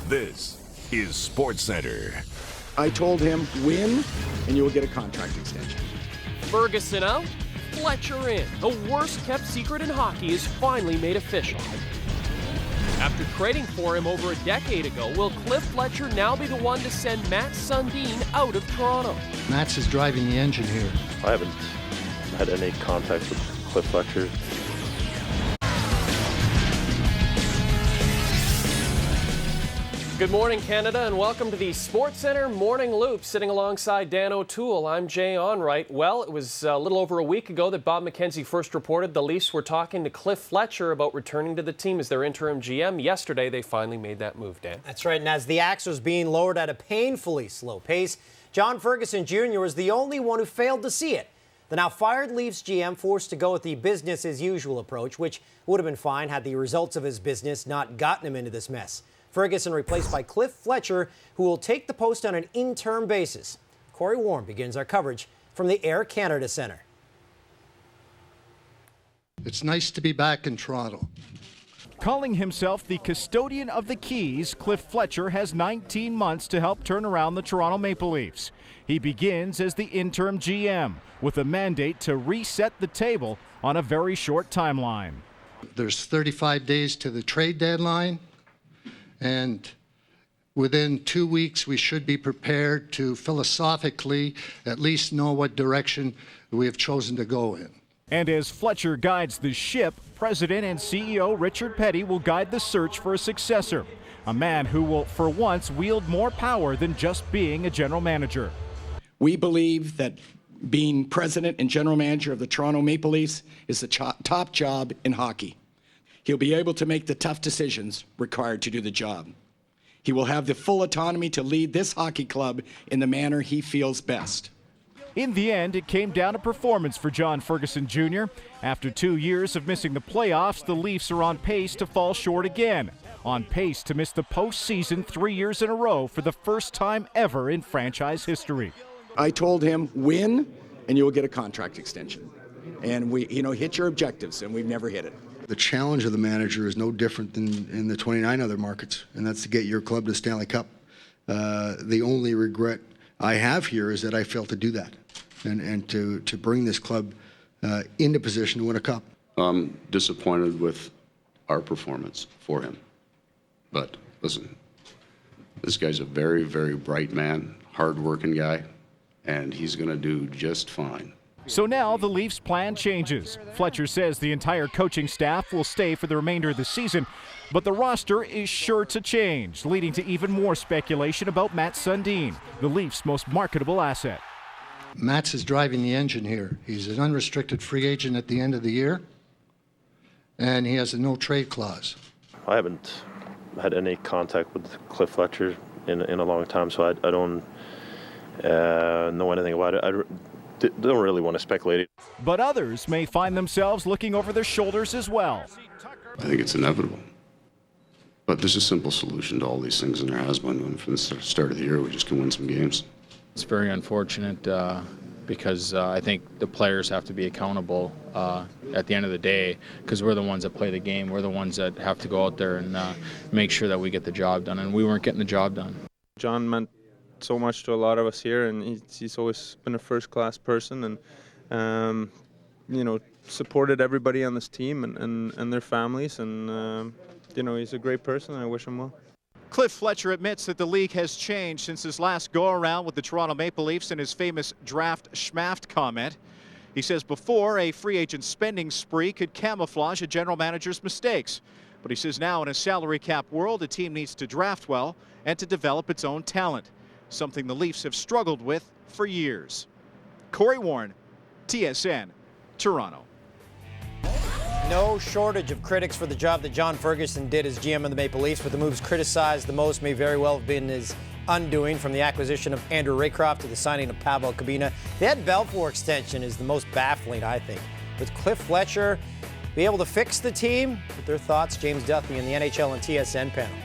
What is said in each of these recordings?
This is SportsCenter. I told him, win, and you will get a contract extension. Ferguson out, Fletcher in. The worst-kept secret in hockey is finally made official. After trading for him over a decade ago, will Cliff Fletcher now be the one to send Mats Sundin out of Toronto? Mats is driving the engine here. I haven't had any contact with Cliff Fletcher. Good morning, Canada, and welcome to the SportsCenter Morning Loop. Sitting alongside Dan O'Toole, I'm Jay Onright. Well, it was a little over a week ago that Bob McKenzie first reported the Leafs were talking to Cliff Fletcher about returning to the team as their interim GM. Yesterday, they finally made that move, Dan. That's right, and as the axe was being lowered at a painfully slow pace, John Ferguson Jr. was the only one who failed to see it. The now fired Leafs GM forced to go with the business-as-usual approach, which would have been fine had the results of his business not gotten him into this mess. Ferguson replaced by Cliff Fletcher, who will take the post on an interim basis. Corey Warren begins our coverage from the Air Canada Centre. It's nice to be back in Toronto. Calling himself the custodian of the keys, Cliff Fletcher has 19 months to help turn around the Toronto Maple Leafs. He begins as the interim GM with a mandate to reset the table on a very short timeline. There's 35 days to the trade deadline, and within 2 weeks we should be prepared to philosophically at least know what direction we have chosen to go in. And as Fletcher guides the ship, President and CEO Richard Petty will guide the search for a successor, a man who will for once wield more power than just being a general manager. We believe that being president and general manager of the Toronto Maple Leafs is the top job in hockey. He'll be able to make the tough decisions required to do the job. He will have the full autonomy to lead this hockey club in the manner he feels best. In the end, it came down to performance for John Ferguson Jr. After 2 years of missing the playoffs, the Leafs are on pace to fall short again. On pace to miss the postseason 3 years in a row for the first time ever in franchise history. I told him, win, and you will get a contract extension. And we, hit your objectives, and we've never hit it. The challenge of the manager is no different than in the 29 other markets, and that's to get your club to the Stanley Cup. The only regret I have here is that I failed to do that and to bring this club into position to win a cup. I'm disappointed with our performance for him. But listen, this guy's a very, very bright man, hard-working guy, and he's going to do just fine. So now the Leafs' plan changes. Fletcher says the entire coaching staff will stay for the remainder of the season, but the roster is sure to change, leading to even more speculation about Mats Sundin, the Leafs' most marketable asset. Mats is driving the engine here. He's an unrestricted free agent at the end of the year, and he has a no-trade clause. I haven't had any contact with Cliff Fletcher in a long time, so I don't know anything about it. I don't really want to speculate. But others may find themselves looking over their shoulders as well. I think it's inevitable. But there's a simple solution to all these things, and there has been one from the start of the year. We just can win some games. It's very unfortunate because I think the players have to be accountable at the end of the day, because we're the ones that play the game. We're the ones that have to go out there and make sure that we get the job done, and we weren't getting the job done. John meant so much to a lot of us here, and he's always been a first-class person, and supported everybody on this team and their families, and he's a great person, and I wish him well. Cliff Fletcher admits that the league has changed since his last go-around with the Toronto Maple Leafs and his famous draft schmaft comment. He says before, a free agent spending spree could camouflage a general manager's mistakes. But he says now in a salary cap world, a team needs to draft well and to develop its own talent, something the Leafs have struggled with for years. Corey Warren, TSN, Toronto. No shortage of critics for the job that John Ferguson did as GM of the Maple Leafs, but the moves criticized the most may very well have been his undoing, from the acquisition of Andrew Raycroft to the signing of Pavel Kabina. The Ed Belfour extension is the most baffling, I think. With Cliff Fletcher be able to fix the team? With their thoughts, James Duthie in the NHL and TSN panel.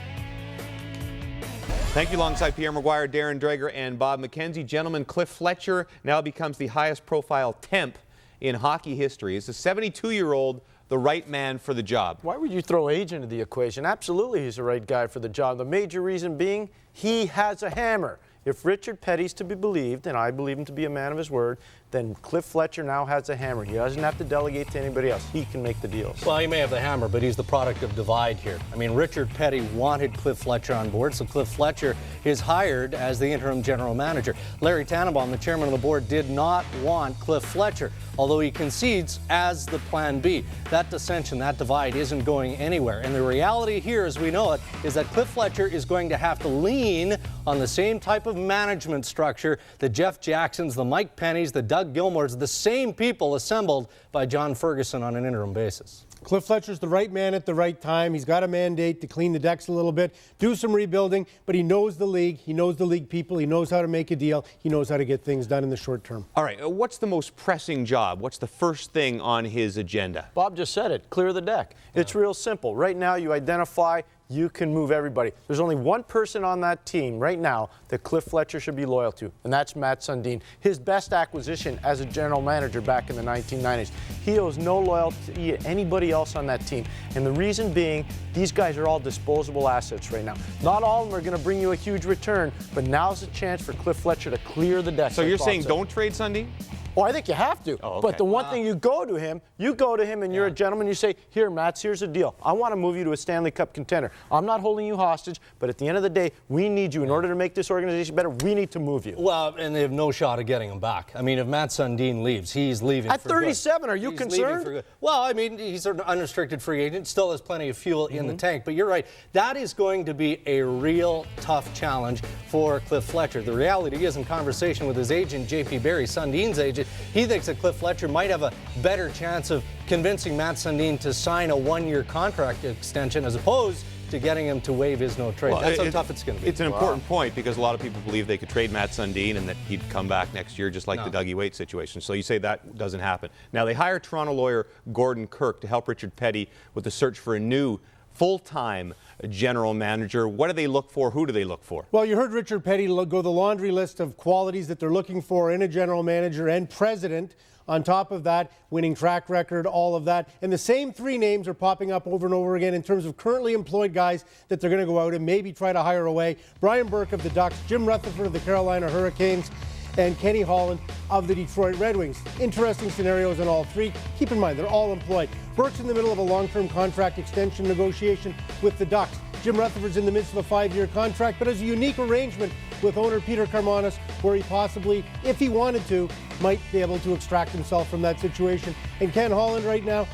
Thank you. Alongside Pierre Maguire, Darren Dreger, and Bob McKenzie. Gentlemen, Cliff Fletcher now becomes the highest profile temp in hockey history. As a 72-year-old the right man for the job? Why would you throw age into the equation? Absolutely, he's the right guy for the job. The major reason being he has a hammer. If Richard Petty's to be believed, and I believe him to be a man of his word, then Cliff Fletcher now has a hammer. He doesn't have to delegate to anybody else. He can make the deals. Well, he may have the hammer, but he's the product of divide here. I mean, Richard Petty wanted Cliff Fletcher on board, so Cliff Fletcher is hired as the interim general manager. Larry Tannenbaum, the chairman of the board, did not want Cliff Fletcher, although he concedes as the plan B. That dissension, that divide isn't going anywhere. And the reality here, as we know it, is that Cliff Fletcher is going to have to lean on the same type of management structure, the Jeff Jacksons, the Mike Pennys, the Doug Gilmours, the same people assembled by John Ferguson on an interim basis. Cliff Fletcher's the right man at the right time. He's got a mandate to clean the decks a little bit, do some rebuilding, but he knows the league. He knows the league people. He knows how to make a deal. He knows how to get things done in the short term. All right, what's the most pressing job? What's the first thing on his agenda? Bob just said it, clear the deck. It's real simple. Right now you identify, you can move everybody. There's only one person on that team right now that Cliff Fletcher should be loyal to, and that's Matt Sundin. His best acquisition as a general manager back in the 1990s. He owes no loyalty to anybody else on that team. And the reason being, these guys are all disposable assets right now. Not all of them are going to bring you a huge return, but now's the chance for Cliff Fletcher to clear the deck. So you're saying don't trade Sundin? Well, I think you have to. Oh, okay. But the one thing, you go to him and you're a gentleman, you say, here, Mats, here's the deal. I want to move you to a Stanley Cup contender. I'm not holding you hostage, but at the end of the day, we need you. In order to make this organization better, we need to move you. Well, and they have no shot of getting him back. I mean, if Matt Sundin leaves, he's leaving at for 37, good. Are you He's concerned? For good. Well, I mean, he's an unrestricted free agent, still has plenty of fuel in the tank. But you're right, that is going to be a real tough challenge for Cliff Fletcher. The reality is, in conversation with his agent, J.P. Barry, Sundin's agent, he thinks that Cliff Fletcher might have a better chance of convincing Matt Sundin to sign a one-year contract extension as opposed to getting him to waive his no-trade. That's how tough it's going to be. It's an important point because a lot of people believe they could trade Matt Sundin and that he'd come back next year just like the Dougie Waite situation. So you say that doesn't happen. Now, they hired Toronto lawyer Gordon Kirk to help Richard Petty with the search for a new full-time general manager. What do they look for? Who do they look for? Well, you heard Richard Petty go the laundry list of qualities that they're looking for in a general manager and president. On top of that, winning track record, all of that. And the same three names are popping up over and over again in terms of currently employed guys that they're going to go out and maybe try to hire away. Brian Burke of the Ducks, Jim Rutherford of the Carolina Hurricanes, and Kenny Holland of the Detroit Red Wings. Interesting scenarios on all three. Keep in mind, they're all employed. Burke's in the middle of a long-term contract extension negotiation with the Ducks. Jim Rutherford's in the midst of a 5-year contract, but has a unique arrangement with owner Peter Karmanos where he possibly, if he wanted to, might be able to extract himself from that situation. And Ken Holland right now,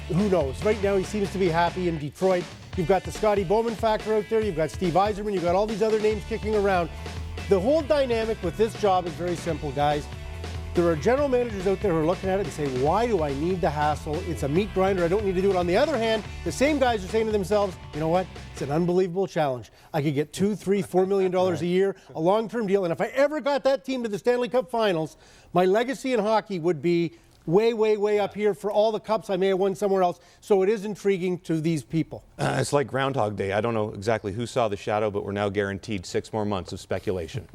who knows? Right now he seems to be happy in Detroit. You've got the Scotty Bowman factor out there. You've got Steve Yzerman. You've got all these other names kicking around. The whole dynamic with this job is very simple, guys. There are general managers out there who are looking at it and say, why do I need the hassle? It's a meat grinder. I don't need to do it. On the other hand, the same guys are saying to themselves, you know what? It's an unbelievable challenge. I could get $2, $3, $4 million a year, a long-term deal. And if I ever got that team to the Stanley Cup Finals, my legacy in hockey would be way, way, way up here for all the cups I may have won somewhere else. So it is intriguing to these people. It's like Groundhog Day. I don't know exactly who saw the shadow, but we're now guaranteed 6 more months of speculation.